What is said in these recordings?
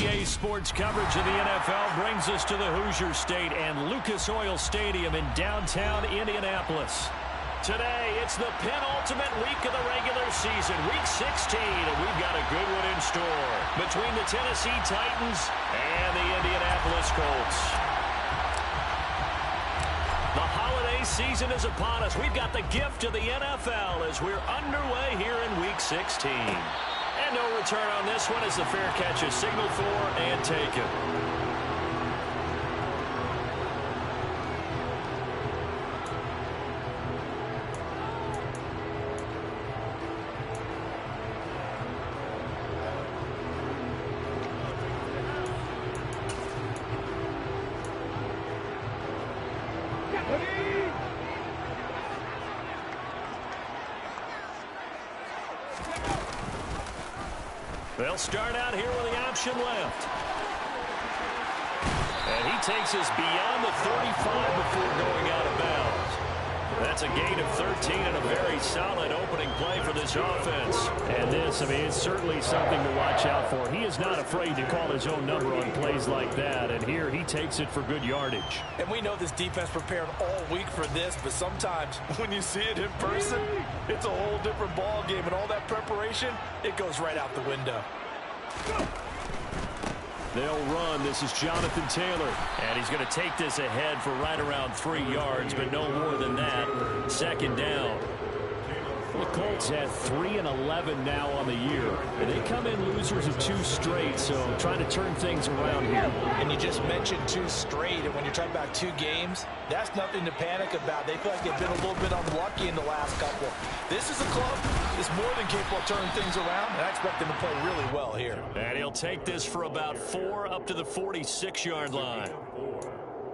EA Sports coverage of the NFL brings us to the Hoosier State and Lucas Oil Stadium in downtown Indianapolis. Today, it's the penultimate week of the regular season, Week 16, and we've got a good one in store between the Tennessee Titans and the Indianapolis Colts. The holiday season is upon us. We've got the gift of the NFL as we're underway here in Week 16. And no return on this one as the fair catch is signaled for and taken. They'll start out here with the option left. And he takes us beyond the 35 before going out of bounds. That's a gain of 13 and a very solid opening play for this offense. And this, I mean, it's certainly something to watch out for. He is not afraid to call his own number on plays like that. And here he takes it for good yardage. And we know this defense prepared all week for this, but sometimes when you see it in person, it's a whole different ball game. And all that preparation, it goes right out the window. They'll run. This is Jonathan Taylor. And he's going to take this ahead for right around 3 yards, but no more than that. Second down. The Colts have 3 and 11 now on the year. And they come in losers of 2 straight, so trying to turn things around here. And you just mentioned 2 straight, and when you're talking about 2 games, that's nothing to panic about. They feel like they've been a little bit unlucky in the last couple. This is a club that's more than capable of turning things around, and I expect them to play really well here. And he'll take this for about 4 up to the 46-yard line.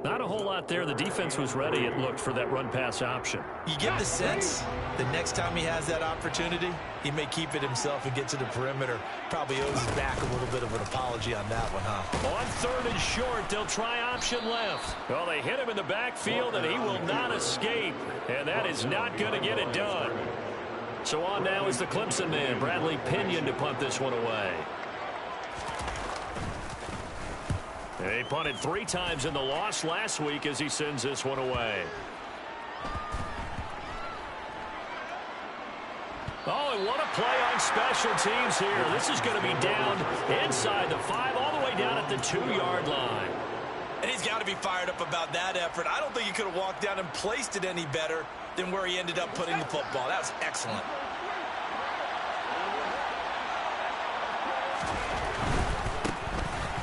Not a whole lot there. The defense was ready, it looked, for that run-pass option. You get the sense the next time he has that opportunity, he may keep it himself and get to the perimeter. Probably owes his back a little bit of an apology on that one, huh? On 3rd and short, they'll try option left. Well, they hit him in the backfield, and he will not escape. And that is not going to get it done. So on now is the Clemson man, Bradley Pinion, to punt this one away. They punted 3 times in the loss last week as he sends this one away. Oh, and what a play on special teams here. This is going to be down inside the 5, all the way down at the 2-yard line. And he's got to be fired up about that effort. I don't think he could have walked down and placed it any better than where he ended up putting the football. That was excellent.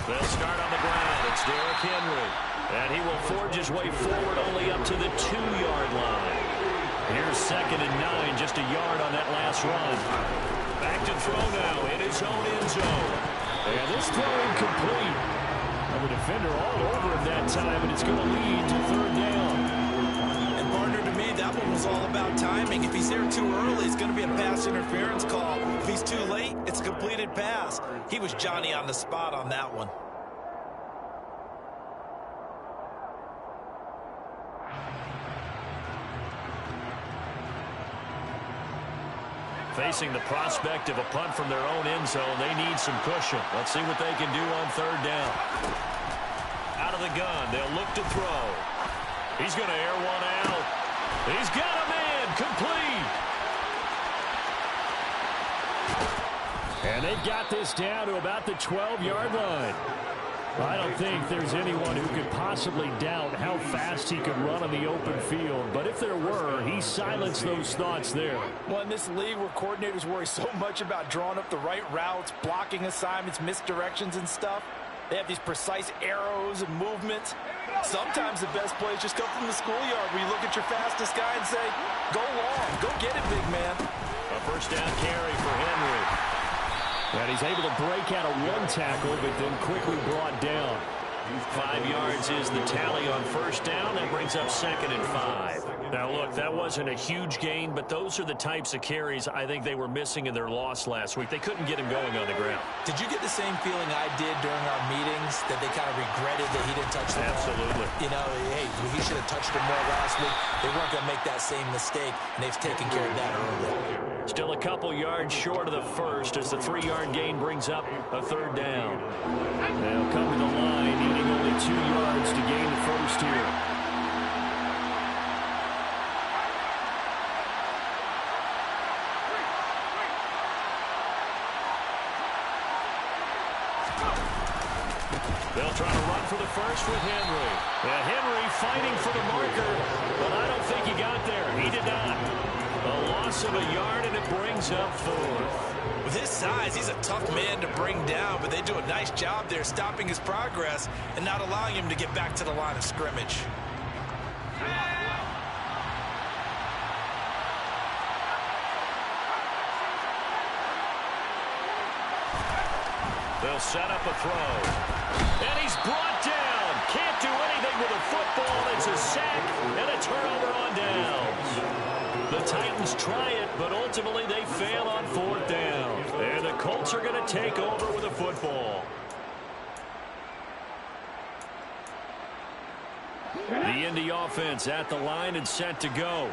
They'll start on the ground. It's Derrick Henry. And he will forge his way forward only up to the 2-yard line. Here's 2nd and 9, just a yard on that last run. Back to throw now in his own end zone. And this throw incomplete. And the defender all over him that time, and it's going to lead to 3rd down. And partner, to me, that one was all about timing. If he's there too early, it's going to be a pass interference call. If he's too late, it's a completed pass. He was Johnny on the spot on that one. Facing the prospect of a punt from their own end zone, they need some cushion. Let's see what they can do on 3rd down. Out of the gun, they'll look to throw. He's going to air one out. He's got a man, complete. And they've got this down to about the 12-yard line. I don't think there's anyone who could possibly doubt how fast he could run on the open field. But if there were, he silenced those thoughts there. Well, in this league where coordinators worry so much about drawing up the right routes, blocking assignments, misdirections and stuff, they have these precise arrows and movements. Sometimes the best plays just come from the schoolyard where you look at your fastest guy and say, go long, go get it, big man. A 1st down carry for Henry. And he's able to break out of 1 tackle, but then quickly brought down. 5 yards is the tally on 1st down. That brings up 2nd and 5. Now, look, that wasn't a huge gain, but those are the types of carries I think they were missing in their loss last week. They couldn't get him going on the ground. Did you get the same feeling I did during our meetings, that they kind of regretted that he didn't touch the ball? Absolutely. You know, hey, he should have touched it more last week. They weren't going to make that same mistake, and they've taken care of that early. Still a couple yards short of the first as the 3-yard gain brings up a third down. They'll come to the line needing only 2 yards to gain the first here. They'll try to run for the first with Henry. Yeah, Henry fighting for the marker, but I don't think he got there. He did not. A loss of a yard, and it brings up 4th. With his size, he's a tough man to bring down, but they do a nice job there stopping his progress and not allowing him to get back to the line of scrimmage. They'll set up a throw. And he's brought down. Can't do anything with a football. It's a sack and a turnover on downs. The Titans try it, but ultimately they fail on 4th down. And the Colts are going to take over with a football. The Indy offense at the line and set to go.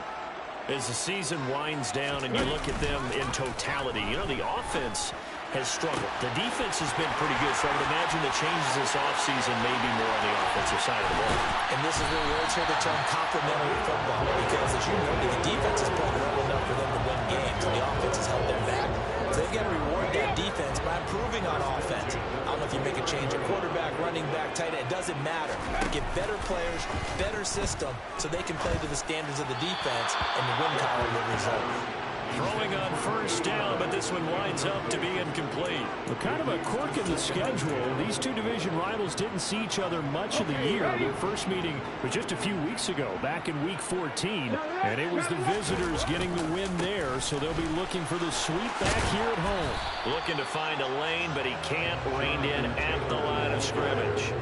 As the season winds down and you look at them in totality, you know, the offense has struggled. The defense has been pretty good, so I would imagine the changes this offseason may be more on the offensive side of the ball. And this is where we always hear the term complementary football, because as you know, the defense has played well enough for them to win games, and the offense has held them back. So they've got to reward that defense by improving on offense. I don't know if you make a change at quarterback, running back, tight end, it doesn't matter. Get better players, better system, so they can play to the standards of the defense, and the win column will result. Throwing on first down, but this one winds up to be incomplete. Well, kind of a quirk in the schedule. These two division rivals didn't see each other much of the year. Their first meeting was just a few weeks ago, back in Week 14. And it was the visitors getting the win there, so they'll be looking for the sweep back here at home. Looking to find a lane, but he can't. Reined in at the line of scrimmage.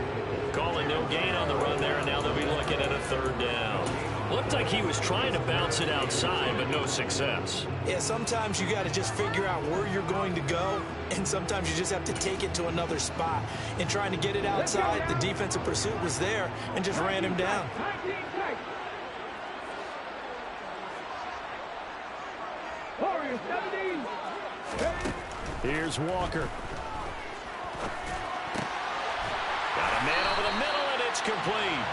Calling no gain on the run there, and now they'll be looking at a 3rd down. Looked like he was trying to bounce it outside, but no success. Yeah, sometimes you got to just figure out where you're going to go, and sometimes you just have to take it to another spot. In trying to get it outside, the defensive pursuit was there and just ran him down. Here's Walker. Got a man over the middle, and it's complete.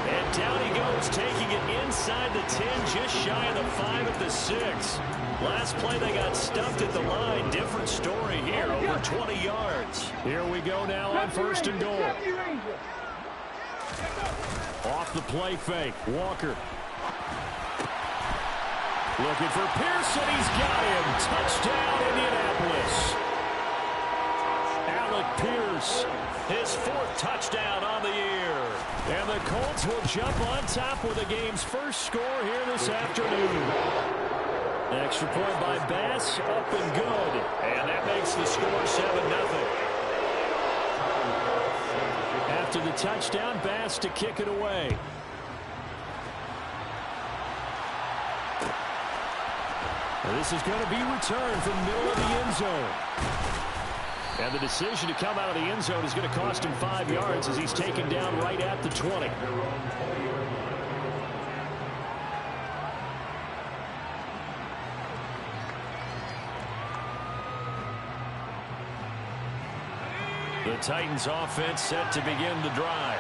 And down he goes, taking it inside the 10, just shy of the 5 at the 6. Last play, they got stuffed at the line. Different story here, over 20 yards. Here we go now on 1st and goal. Off the play fake, Walker. Looking for Pearson, he's got him. Touchdown, Indianapolis. Alec Pierce, his 4th touchdown on the year. And the Colts will jump on top with the game's first score here this afternoon. Extra point by Bass, up and good. And that makes the score 7-0. After the touchdown, Bass to kick it away. And this is going to be returned from middle of the end zone. And the decision to come out of the end zone is going to cost him 5 yards as he's taken down right at the 20. The Titans offense set to begin the drive.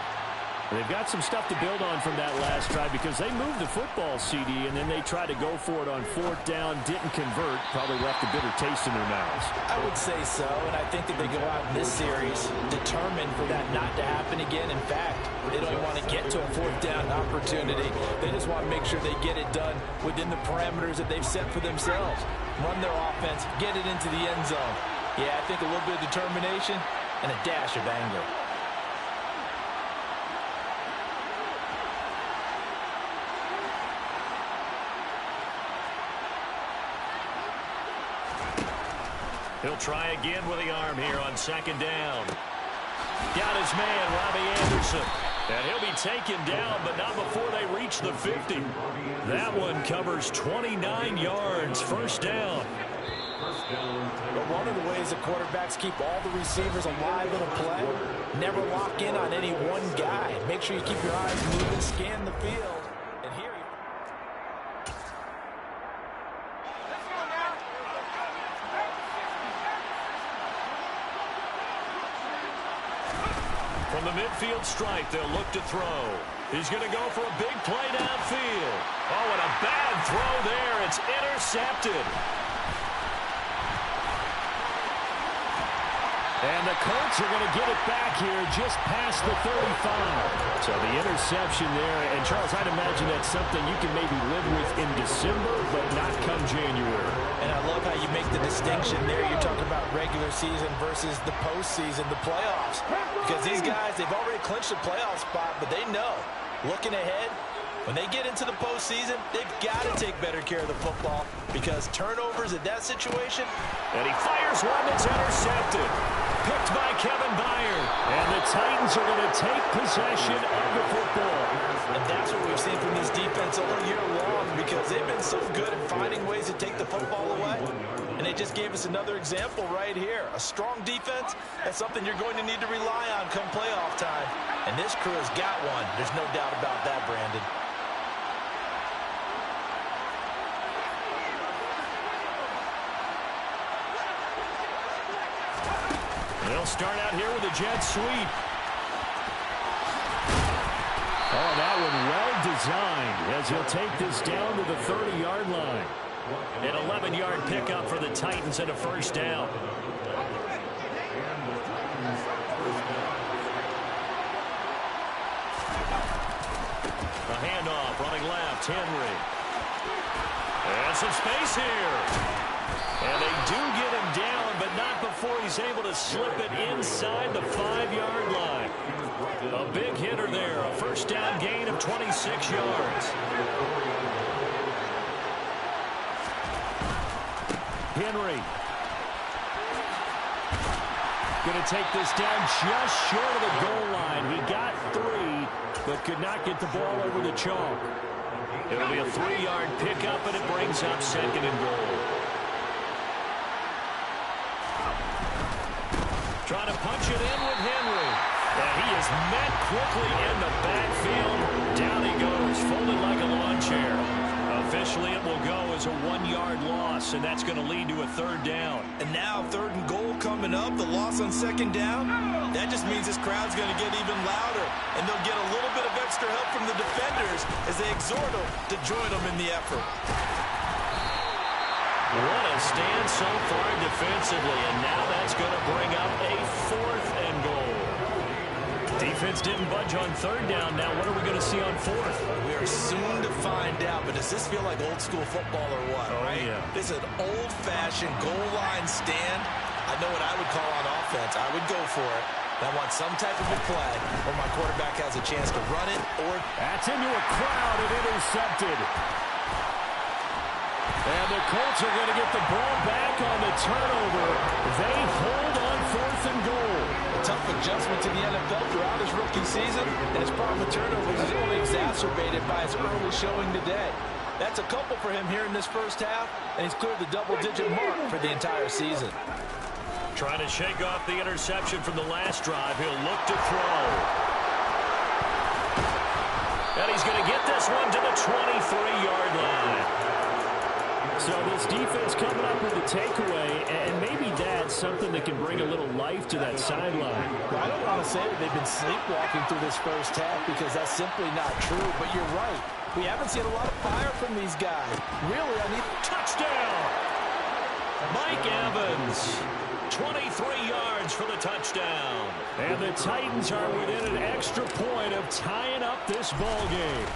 They've got some stuff to build on from that last drive because they moved the football, CD, and then they tried to go for it on 4th down, didn't convert, probably left a bitter taste in their mouths. I would say so, and I think that they go out in this series determined for that not to happen again. In fact, they don't want to get to a 4th down opportunity. They just want to make sure they get it done within the parameters that they've set for themselves. Run their offense, get it into the end zone. Yeah, I think a little bit of determination and a dash of anger. He'll try again with the arm here on 2nd down. Got his man, Robbie Anderson. And he'll be taken down, but not before they reach the 50. That one covers 29 yards. 1st down. But one of the ways the quarterbacks keep all the receivers alive in a play, never lock in on any one guy. Make sure you keep your eyes moving, scan the field. And here the midfield stripe, they'll look to throw. He's going to go for a big play downfield. Oh, and a bad throw there. It's intercepted. And the Colts are going to get it back here just past the 35. So the interception there. And, Charles, I'd imagine that's something you can maybe live with in December, but not come January. And I love how you make the distinction there. You're talking about regular season versus the postseason, the playoffs. Because these guys, they've already clinched a playoff spot, but they know, looking ahead, when they get into the postseason, they've got to take better care of the football because turnovers in that situation. And he fires one that's intercepted. Picked by Kevin Byard. And the Titans are going to take possession of the football. And that's what we've seen from this defense all year long because they've been so good at finding ways to take the football away. And they just gave us another example right here. A strong defense, that's something you're going to need to rely on come playoff time. And this crew has got one. There's no doubt about that, Brandon. They'll start out here with a jet sweep. Oh, that one well designed as he'll take this down to the 30-yard line. An 11-yard pickup for the Titans and a first down. A handoff, running left, Henry. And some space here. And they do get him down, but not before he's able to slip it inside the 5-yard line. A big hitter there, a first down gain of 26 yards. Henry. Going to take this down just short of the goal line. He got 3, but could not get the ball over the chalk. It'll be a 3-yard pickup, and it brings up second and goal. Trying to punch it in with Henry. And he is met quickly in the backfield. Down he goes, folded like a lawn chair. Officially, it will go as a 1-yard loss, and that's going to lead to a third down. And now third and goal coming up, the loss on second down. That just means this crowd's going to get even louder, and they'll get a little bit of extra help from the defenders as they exhort them to join them in the effort. What a stand so far defensively, and now that's going to bring up a 4th and goal. Defense didn't budge on third down. Now what are we going to see on 4th? We are soon to find out, but does this feel like old school football or what, right? Yeah. This is an old-fashioned goal line stand. I know what I would call on offense. I would go for it. I want some type of a play where my quarterback has a chance to run it or... That's into a crowd and intercepted. And the Colts are going to get the ball back on the turnover. They hold on 4th and goal. A tough adjustment to the NFL throughout his rookie season, and his problem with turnovers is only exacerbated by his early showing today. That's a couple for him here in this first half, and he's cleared the double-digit mark for the entire season. Trying to shake off the interception from the last drive. He'll look to throw. And he's going to get this one to the 23-yard line. So this defense coming up with a takeaway, and maybe that's something that can bring a little life to that sideline. Well, I don't want to say that they've been sleepwalking through this first half because that's simply not true, but you're right. We haven't seen a lot of fire from these guys. Really, I need... Touchdown! Mike Evans, 23 yards for the touchdown. And the Titans are within an extra point of tying up this ball game.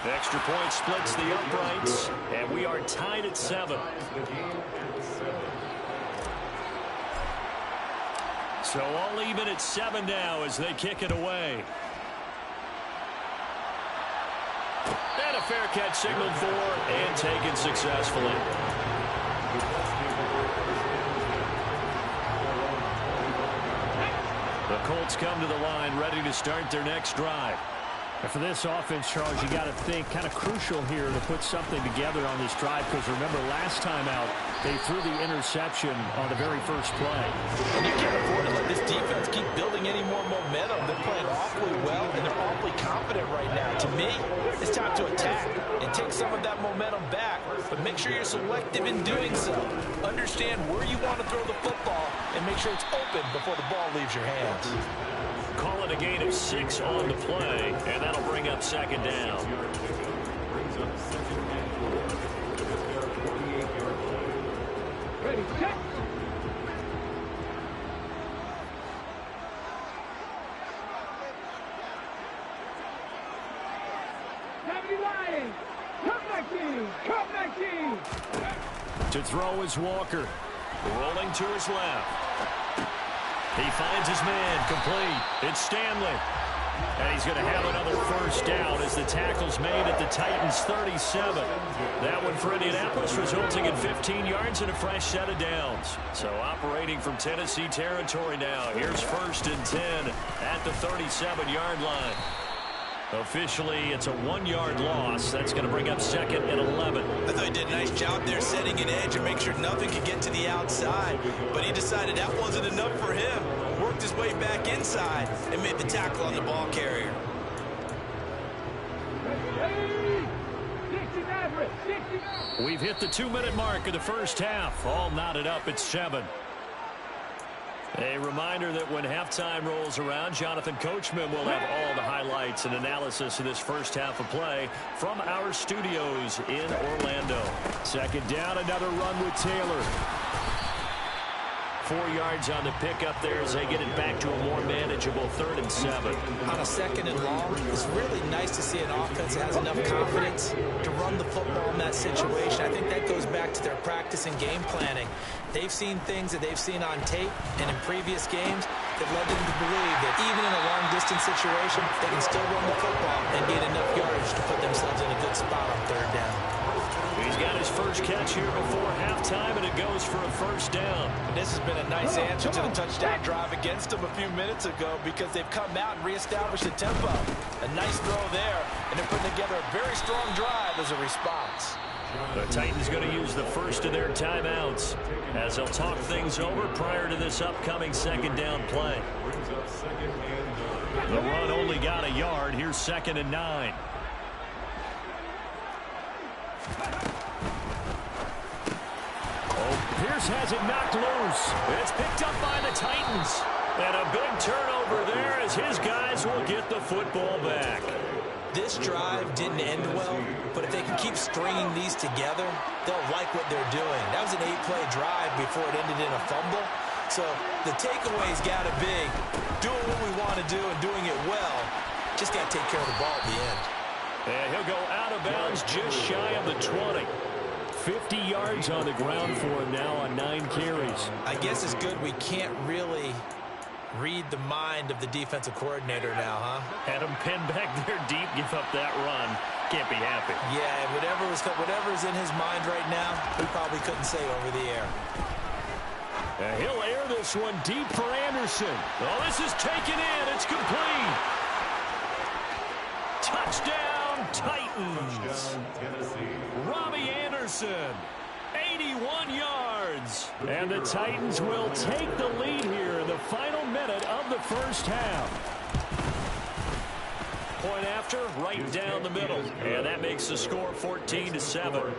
The extra point splits the uprights, and we are tied at 7. So all even at 7 now as they kick it away. And a fair catch signaled for and taken successfully. The Colts come to the line ready to start their next drive. And for this offense, Charles, you got to think kind of crucial here to put something together on this drive, because remember last time out they threw the interception on the very first play. And you can't afford to let this defense keep building any more momentum. They're playing awfully well, and they're awfully confident right now. To me, it's time to attack and take some of that momentum back, but make sure you're selective in doing so. Understand where you want to throw the football and make sure it's open before the ball leaves your hands. Call it a gain of 6 on the play, and that'll bring up second down. Ready, set. Come back, team. To throw is Walker. Rolling to his left. He finds his man, complete. It's Stanley. And he's going to have another first down as the tackle's made at the Titans' 37. That one for Indianapolis, resulting in 15 yards and a fresh set of downs. So operating from Tennessee territory now. Here's 1st and 10 at the 37-yard line. Officially, it's a 1-yard loss. That's going to bring up 2nd and 11. I thought he did a nice job there setting an edge and make sure nothing could get to the outside. But he decided that wasn't enough for him. Worked his way back inside and made the tackle on the ball carrier. We've hit the 2-minute mark of the first half. All knotted up at 7. A reminder that when halftime rolls around, Jonathan Coachman will have all the highlights and analysis of this first half of play from our studios in Orlando. 2nd down, another run with Taylor. 4 yards on the pickup there as they get it back to a more manageable 3rd and 7. On a 2nd and long, it's really nice to see an offense that has enough confidence to run the football in that situation. I think that goes back to their practice and game planning. They've seen things that they've seen on tape and in previous games that led them to believe that even in a long-distance situation, they can still run the football and gain enough yardage to put themselves in a good spot on 3rd down. He's got his first catch here before halftime, and it goes for a first down. And this has been a nice answer to the touchdown drive against them a few minutes ago because they've come out and reestablished the tempo. A nice throw there, and they're putting together a very strong drive as a response. The Titans going to use the first of their timeouts as they'll talk things over prior to this upcoming 2nd down play. The run only got a yard. Here's 2nd and 9. Pierce has it knocked loose. It's picked up by the Titans. And a big turnover there as his guys will get the football back. This drive didn't end well, but if they can keep stringing these together, they'll like what they're doing. That was an 8-play drive before it ended in a fumble. So the takeaway's got to be doing what we want to do and doing it well. Just got to take care of the ball at the end. And he'll go out of bounds just shy of the 20. 50 yards on the ground for him now on 9 carries. I guess it's good we can't really read the mind of the defensive coordinator now, huh? Had him pinned back there deep, give up that run. Can't be happy. Yeah, whatever's in his mind right now, he probably couldn't say over the air. And he'll air this one deep for Anderson. Oh, this is taken in. It's complete. Touchdown, Titans. Robbie Anderson, 81 yards. And the Titans will take the lead here in the final minute of the first half. Point after, right down the middle. And that makes the score 14-7.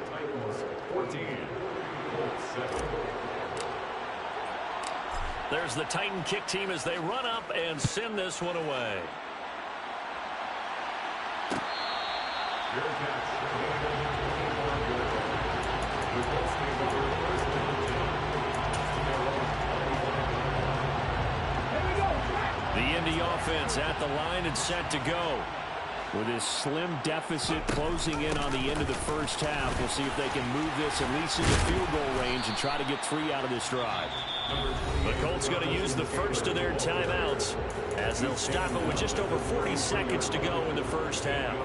There's the Titan kick team as they run up and send this one away. The Indy offense at the line and set to go. With this slim deficit closing in on the end of the first half, we'll see if they can move this at least into field goal range and try to get 3 out of this drive. The Colts going to use the first of their timeouts as they'll stop it with just over 40 seconds to go in the first half.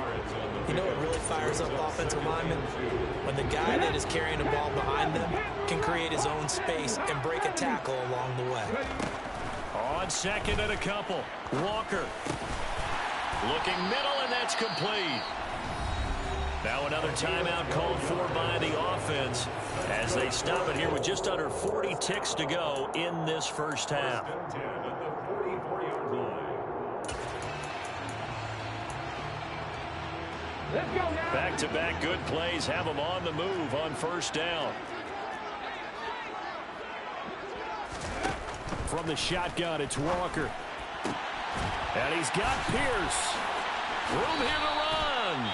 You know what really fires up offensive linemen? When the guy that is carrying the ball behind them can create his own space and break a tackle along the way. On 2nd and a couple, Walker. Looking middle, and that's complete. Now another timeout called for by the offense as they stop it here with just under 40 ticks to go in this first half. Let's go now. Back-to-back good plays have them on the move on first down. From the shotgun, it's Walker. And he's got Pierce. Room here to run.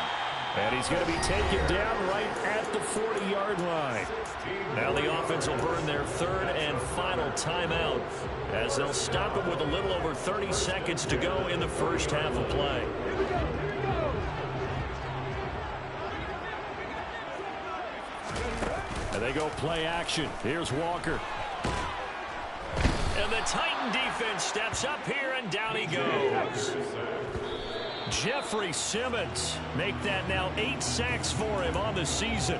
And he's going to be taken down right at the 40-yard line. Now the offense will burn their third and final timeout as they'll stop it with a little over 30 seconds to go in the first half of play. And they go play action. Here's Walker. And the Titan defense steps up here, and down he goes. Jeffrey Simmons make that now 8 sacks for him on the season.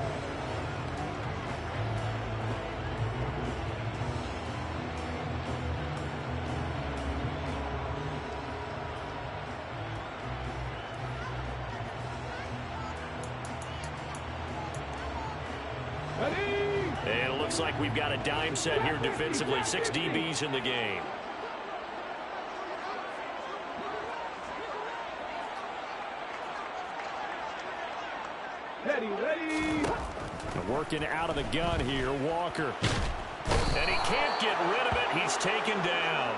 And it looks like we've got a dime set here defensively. 6 DBs in the game. Ready. Working out of the gun here, Walker. And he can't get rid of it. He's taken down.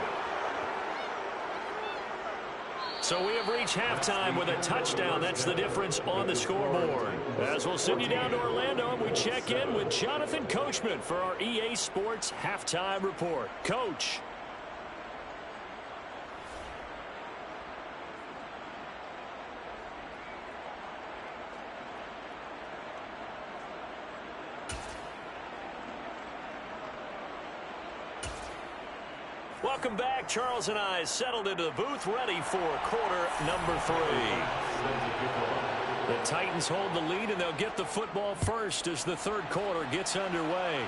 So we have reached halftime with a touchdown. That's the difference on the scoreboard. As we'll send you down to Orlando, and we check in with Jonathan Coachman for our EA Sports Halftime Report. Coach. Welcome back. Charles and I settled into the booth, ready for quarter number 3. The Titans hold the lead, and they'll get the football first as the third quarter gets underway.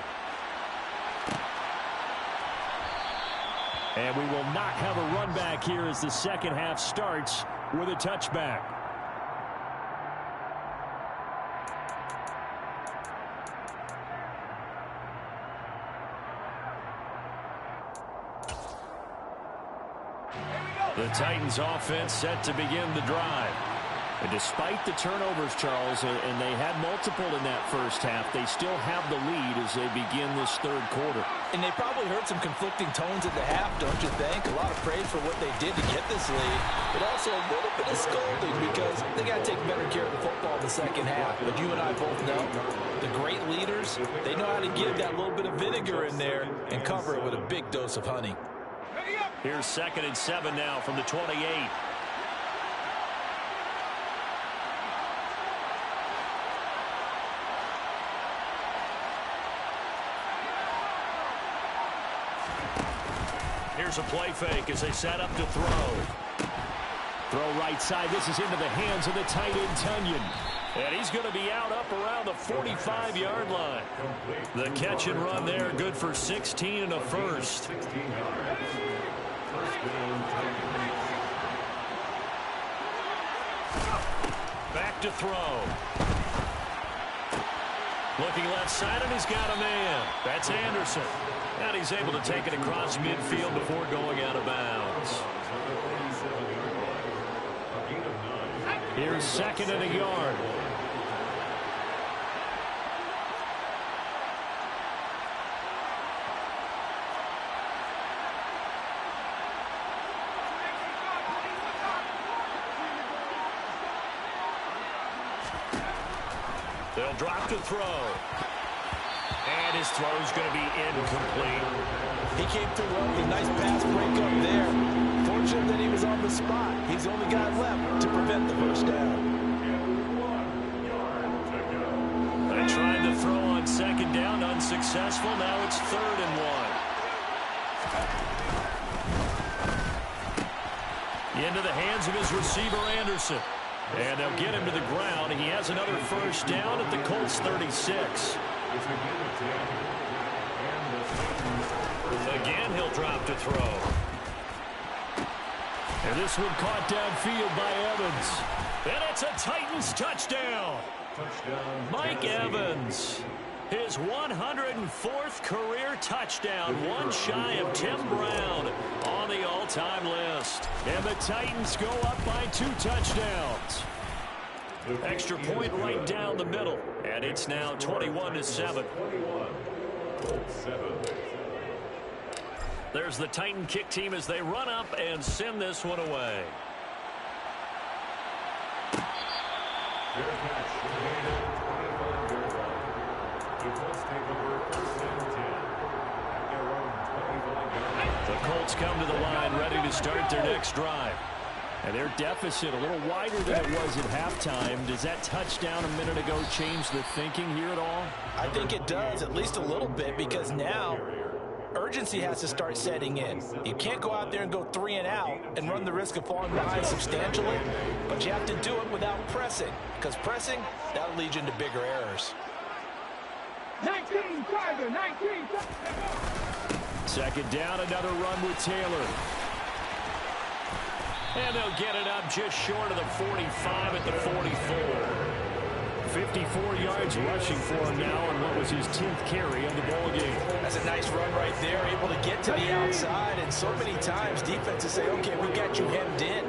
And we will not have a run back here as the second half starts with a touchback. The Titans offense set to begin the drive. And despite the turnovers, Charles, and they had multiple in that first half, they still have the lead as they begin this third quarter. And they probably heard some conflicting tones at the half, don't you think? A lot of praise for what they did to get this lead, but also a little bit of scolding because they got to take better care of the football in the second half. But you and I both know the great leaders, they know how to give that little bit of vinegar in there and cover it with a big dose of honey. Here's 2nd and 7 now from the 28. Here's a play fake as they set up to throw. Throw right side. This is into the hands of the tight end, Tunyon. And he's going to be out up around the 45-yard line. The catch and run there, good for 16 and a first. Back to throw. Looking left side, and he's got a man. That's Anderson. And he's able to take it across midfield before going out of bounds. Here's 2nd and a yard. They'll drop to throw. And his throw's going to be incomplete. He came through well with a nice pass breakup there. Fortunate that he was on the spot. He's the only guy left to prevent the first down. They tried to throw on 2nd down, unsuccessful. Now it's 3rd and 1. Into the hands of his receiver, Anderson. And they'll get him to the ground. He has another first down at the Colts 36. Again, he'll drop to throw. And this one caught downfield by Evans. And it's a Titans touchdown. Mike Evans, his 104th career touchdown, one shy of Tim Brown on the all-time list. And the Titans go up by 2 touchdowns. Extra point right down the middle. And it's now 21-7. There's the Titan kick team as they run up and send this one away. The Colts come to the line ready to start their next drive. And their deficit a little wider than it was at halftime. Does that touchdown a minute ago change the thinking here at all? I think it does, at least a little bit, because now urgency has to start setting in. You can't go out there and go 3 and out and run the risk of falling behind substantially, but you have to do it without pressing, because pressing, that'll lead you into bigger errors. 19, Tiger, 19. Second down, another run with Taylor. And they'll get it up just short of the 45 at the 44. 54 yards rushing for him now on what was his 10th carry of the ball game. That's a nice run right there, able to get to the outside, and so many times defenses say, okay, we got you hemmed in.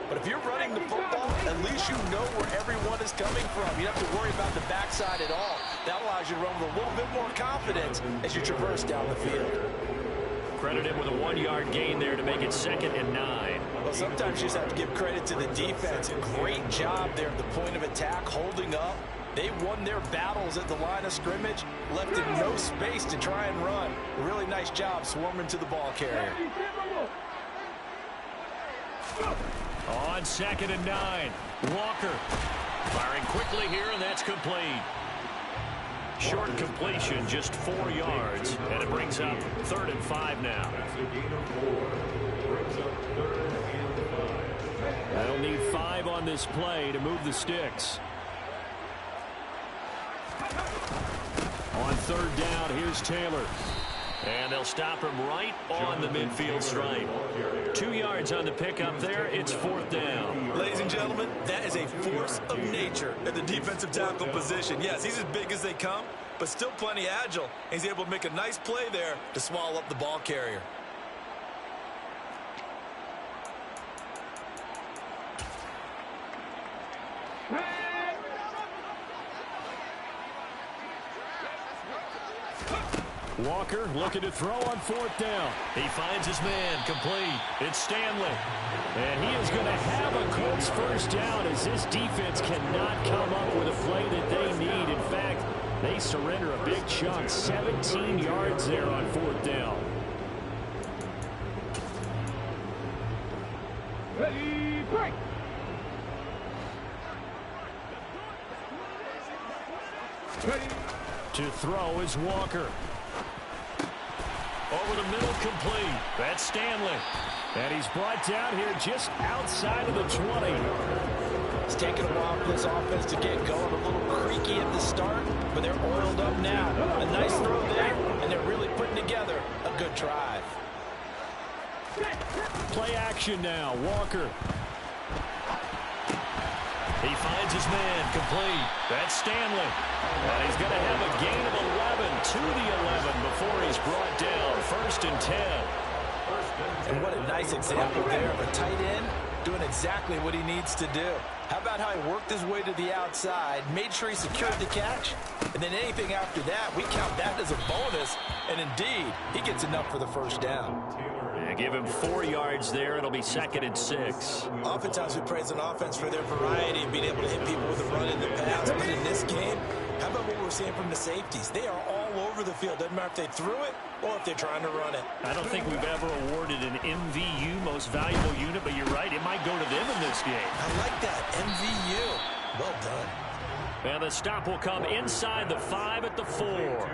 But if you're running the football, at least you know where everyone is coming from. You don't have to worry about the backside at all. That allows you to run with a little bit more confidence as you traverse down the field. Credit him with a 1-yard gain there to make it 2nd and 9. Well, sometimes you just have to give credit to the defense. Great job there at the point of attack, holding up. They won their battles at the line of scrimmage, left in no space to try and run. Really nice job swarming to the ball carrier. On 2nd and 9, Walker firing quickly here, and that's complete. Short completion, just 4 yards, and it brings up 3rd and 5 now. They'll need 5 on this play to move the sticks. On 3rd down, here's Taylor. And they'll stop him right on the midfield stripe. 2 yards on the pickup there. It's 4th down. Ladies and gentlemen, that is a force of nature at the defensive tackle position. Yes, he's as big as they come, but still plenty agile. He's able to make a nice play there to swallow up the ball carrier. Walker looking to throw on 4th down. He finds his man, complete. It's Stanley. And he is going to have a Colts first down as this defense cannot come up with a play that they need. In fact, they surrender a big chunk, 17 yards there on 4th down. Ready, break. Ready. To throw is Walker. Over the middle, complete. That's Stanley. And he's brought down here just outside of the 20. It's taken a while for this offense to get going. A little creaky at the start, but they're oiled up now. A nice throw there, and they're really putting together a good drive. Play action now. Walker. He finds his man, complete. That's Stanley. And he's going to have a gain of 11 to the 11 before he's brought down. 1st and 10. And what a nice example there of a tight end doing exactly what he needs to do. How about how he worked his way to the outside, made sure he secured the catch, and then anything after that, we count that as a bonus. And indeed, he gets enough for the first down. And give him 4 yards there. It'll be 2nd and 6. Oftentimes we praise an offense for their variety and being able to hit people with a run in the pass. But in this game, how about what we're seeing from the safeties? They are all over the field. Doesn't matter if they threw it or if they're trying to run it. I don't think we've ever awarded an MVU, most valuable unit, but you're right. It might go to them in this game. I like that. MVU. Well done. And the stop will come inside the 5 at the 4.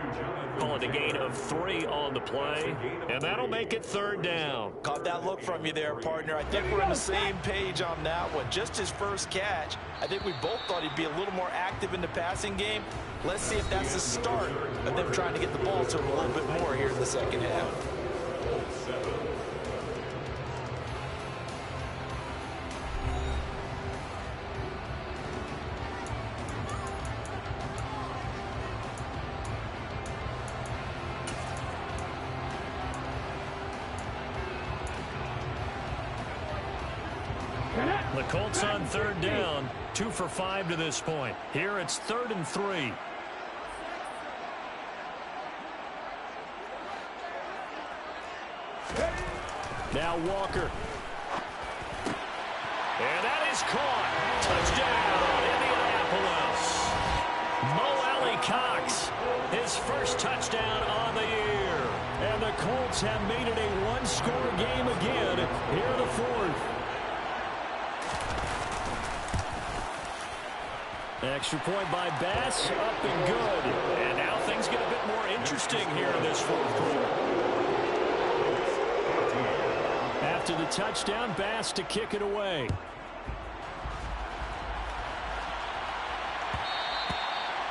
Call it a gain of 3 on the play. And that'll make it 3rd down. Caught that look from you there, partner. I think we're on the same page on that one. Just his first catch. I think we both thought he'd be a little more active in the passing game. Let's see if that's the start of them trying to get the ball to him a little bit more here in the second half. The Colts on third down, 2 for 5 to this point. Here it's 3rd and 3. Now Walker. And that is caught. Touchdown, Indianapolis. Mo Alley Cox, his first touchdown on the year. And the Colts have made it a one-score game again here in the 4th. Extra point by Bass, up and good. And now things get a bit more interesting here in this 4th quarter. After the touchdown, Bass to kick it away.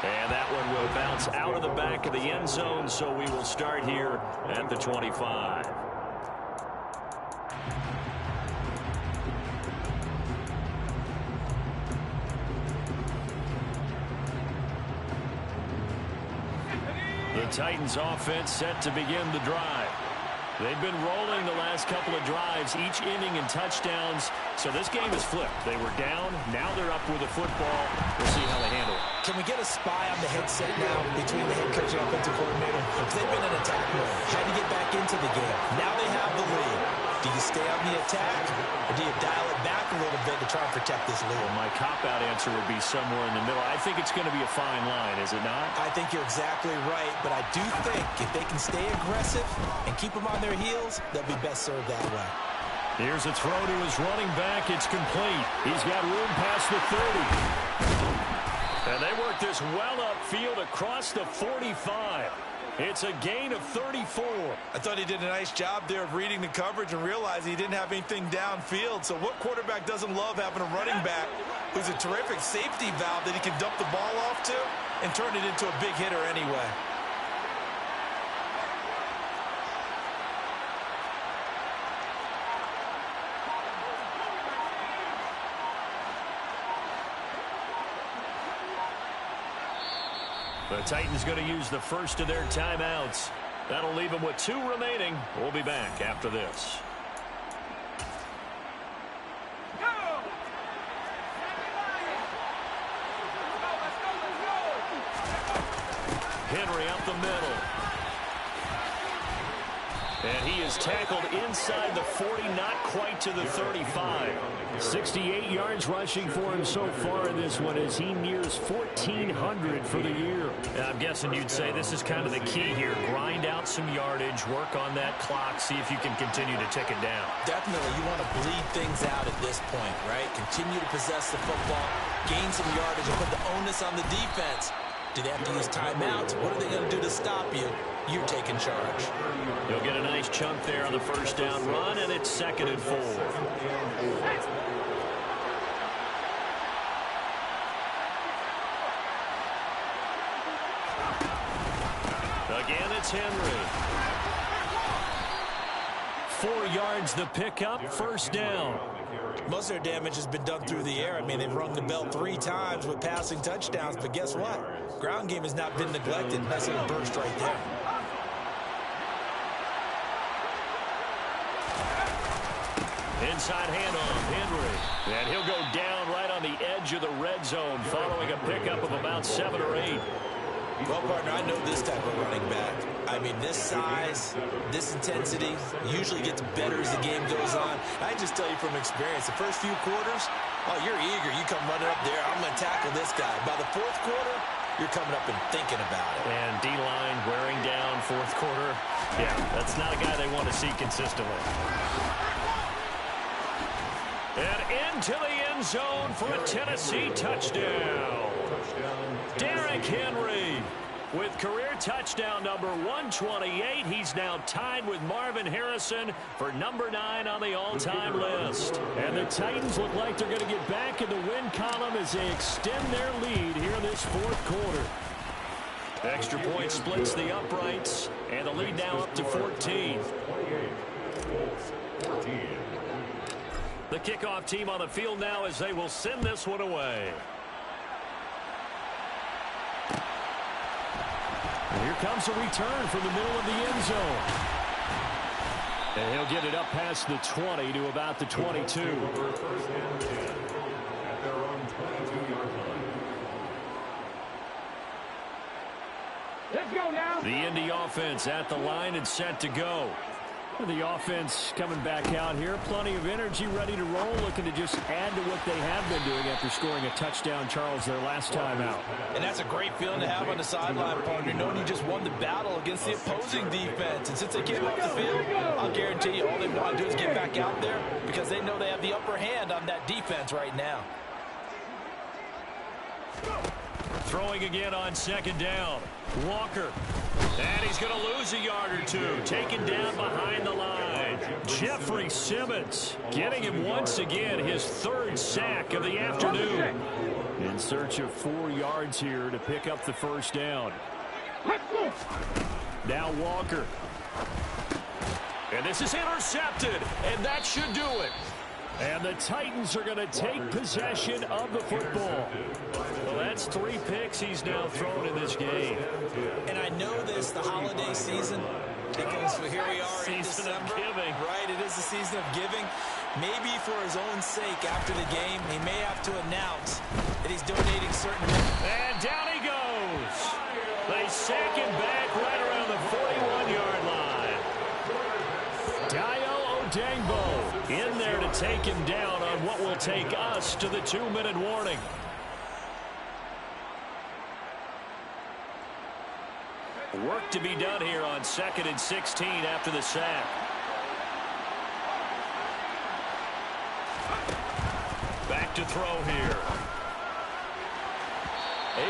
And that one will bounce out of the back of the end zone, so we will start here at the 25. The Titans offense set to begin the drive. They've been rolling the last couple of drives, each inning in touchdowns. So this game is flipped. They were down. Now they're up with the football. We'll see how they handle it. Can we get a spy on the headset now between the head coach and offensive coordinator? Because they've been in attack mode. Had to get back into the game. Now they have the lead. Do you stay on the attack, or do you dial it back a little bit to try and protect this lead? Well, my cop-out answer would be somewhere in the middle. I think it's going to be a fine line, is it not? I think you're exactly right, but I do think if they can stay aggressive and keep them on their heels, they'll be best served that way. Here's a throw to his running back. It's complete. He's got room past the 30. And they work this well upfield across the 45. It's a gain of 34. I thought he did a nice job there of reading the coverage and realizing he didn't have anything downfield. So what quarterback doesn't love having a running back who's a terrific safety valve that he can dump the ball off to and turn it into a big hitter anyway? The Titans going to use the first of their timeouts. That'll leave them with 2 remaining. We'll be back after this. Henry up the middle. And he is tackled inside the 40, not quite to the 35. 68 yards rushing for him so far in this one as he nears 1,400 for the year. And I'm guessing you'd say this is kind of the key here. Grind out some yardage, work on that clock, see if you can continue to tick it down. Definitely, you want to bleed things out at this point, right? Continue to possess the football, gain some yardage, and put the onus on the defense. Do they have to use timeouts? What are they going to do to stop you? You're taking charge. You'll get a nice chunk there on the first down run, and it's 2nd and 4. Again, it's Henry. 4 yards the pickup, 1st down. Most of their damage has been done through the air. I mean, they've rung the bell 3 times with passing touchdowns, but guess what? Ground game has not been neglected. Nice little burst right there. Inside handoff, Henry. And he'll go down right on the edge of the red zone following a pickup of about 7 or 8. Well, partner, I know this type of running back. I mean, this size, this intensity usually gets better as the game goes on. I just tell you from experience, the first few quarters, oh, you're eager. You come running up there, I'm going to tackle this guy. By the 4th quarter, you're coming up and thinking about it. And D-line wearing down 4th quarter. Yeah, that's not a guy they want to see consistently. And into the end zone for a Tennessee touchdown. Derrick Henry with career touchdown number 128. He's now tied with Marvin Harrison for number 9 on the all-time list. And the Titans look like they're going to get back in the win column as they extend their lead here in this 4th quarter. Extra point splits the uprights, and the lead now up to 14. The kickoff team on the field now as they will send this one away. And here comes a return from the middle of the end zone. And he'll get it up past the 20 to about the 22. Let's go now. The Indy offense at the line and set to go. The offense coming back out here. Plenty of energy, ready to roll, looking to just add to what they have been doing after scoring a touchdown, Charles, their last time out. And that's a great feeling to have on the sideline, partner, knowing you just won the battle against the opposing defense. And since they came off the field, I'll guarantee you all they want to do is get back out there because they know they have the upper hand on that defense right now. Throwing again on second down. Walker. And he's going to lose a yard or two. Taken down behind the line. Jeffrey Simmons getting him once again his third sack of the afternoon. In search of 4 yards here to pick up the first down. Now Walker. And this is intercepted. And that should do it. And the Titans are going to take possession of the football. Well, that's 3 picks he's now thrown in this game. And I know this, the holiday season, because here we are in December. Season of giving. Right, it is the season of giving. Maybe for his own sake after the game, he may have to announce that he's donating certain... And down he goes. They sack him back right around the 41-yard line. Dayo Odeyingbo in there to take him down on what will take us to the 2-minute warning. Work to be done here on 2nd and 16 after the sack. Back to throw here.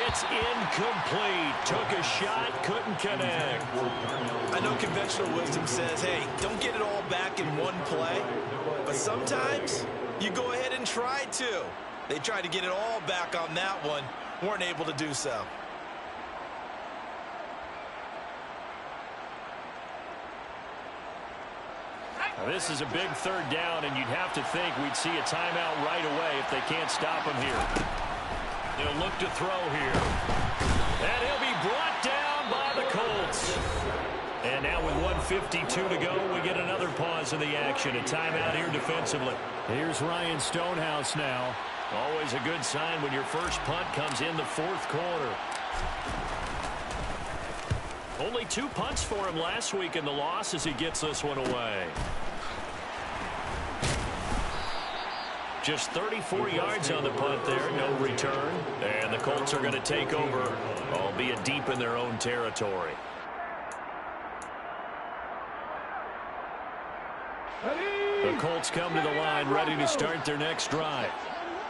It's incomplete. Took a shot, couldn't connect. I know conventional wisdom says, hey, don't get it all back in one play. But sometimes you go ahead and try to. They tried to get it all back on that one. Weren't able to do so. Now, this is a big third down, and you'd have to think we'd see a timeout right away if they can't stop him here. They'll look to throw here. And he'll be brought down by the Colts. And now with 1:52 to go, we get another pause in the action. A timeout here defensively. Here's Ryan Stonehouse now. Always a good sign when your first punt comes in the 4th quarter. Only 2 punts for him last week in the loss as he gets this one away. Just 34 yards on the punt there, no return. And the Colts are going to take over, albeit deep in their own territory. The Colts come to the line, ready to start their next drive.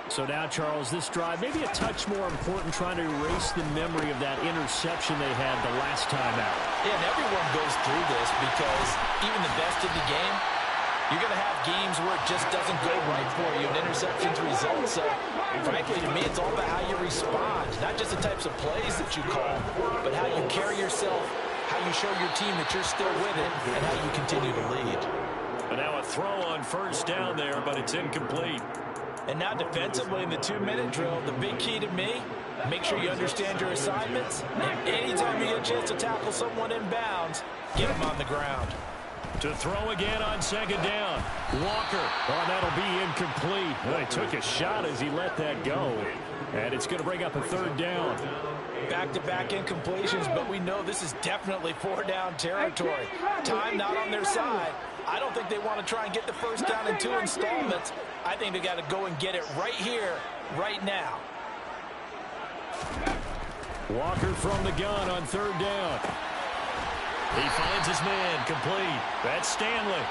So now, Charles, this drive maybe a touch more important, trying to erase the memory of that interception they had the last time out. Yeah, and everyone goes through this because even the best in the game, you're going to have games where it just doesn't go right for you, and interceptions result. So, frankly, to me, it's all about how you respond, not just the types of plays that you call, but how you carry yourself, how you show your team that you're still with it, and how you continue to lead. And now a throw on first down there, but it's incomplete. And now defensively in the 2-minute drill, the big key to me, make sure you understand your assignments, and anytime you get a chance to tackle someone in bounds, get them on the ground. To throw again on second down. Walker. Oh, that'll be incomplete. Well, he took a shot as he let that go. And it's going to bring up a 3rd down. Back-to-back incompletions, but we know this is definitely 4-down territory. Time not on their side. I don't think they want to try and get the first down in 2 installments. I think they got to go and get it right here, right now. Walker from the gun on 3rd down. He finds his man, complete. That's Stanley.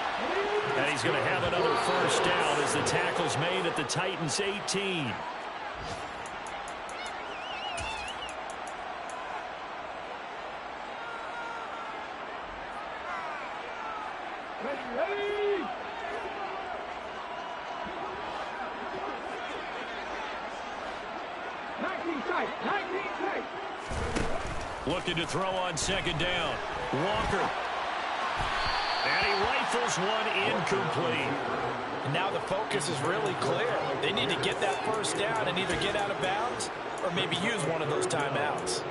And he's going to have another first down as the tackle's made at the Titans' 18. Ready. 19 tight. 19 tight. Looking to throw on second down. Walker. And he rifles one incomplete. And now the focus is really clear. They need to get that first down and either get out of bounds or maybe use one of those timeouts.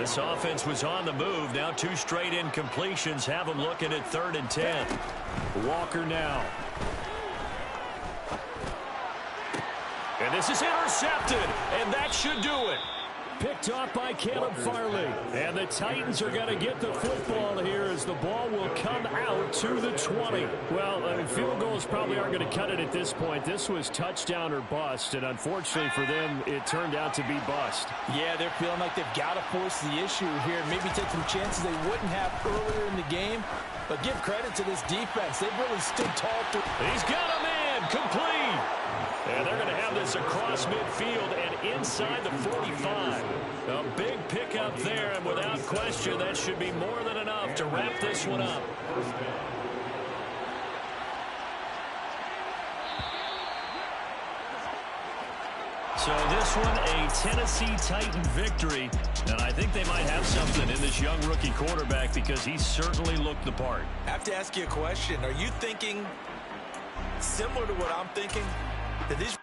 This offense was on the move. Now 2 straight incompletions have them looking at 3rd and 10. Walker now. And this is intercepted, and that should do it. Picked off by Caleb Farley. And the Titans are going to get the football here as the ball will come out to the 20. Well, field goals probably aren't going to cut it at this point. This was touchdown or bust, and unfortunately for them, it turned out to be bust. Yeah, they're feeling like they've got to force the issue here and maybe take some chances they wouldn't have earlier in the game. But give credit to this defense. They've really stood tall through. He's got a man, complete. And they're going to have this across midfield and inside the 45. A big pickup there, and without question, that should be more than enough to wrap this one up. So this one, a Tennessee Titan victory. And I think they might have something in this young rookie quarterback because he certainly looked the part. I have to ask you a question. Are you thinking similar to what I'm thinking? That these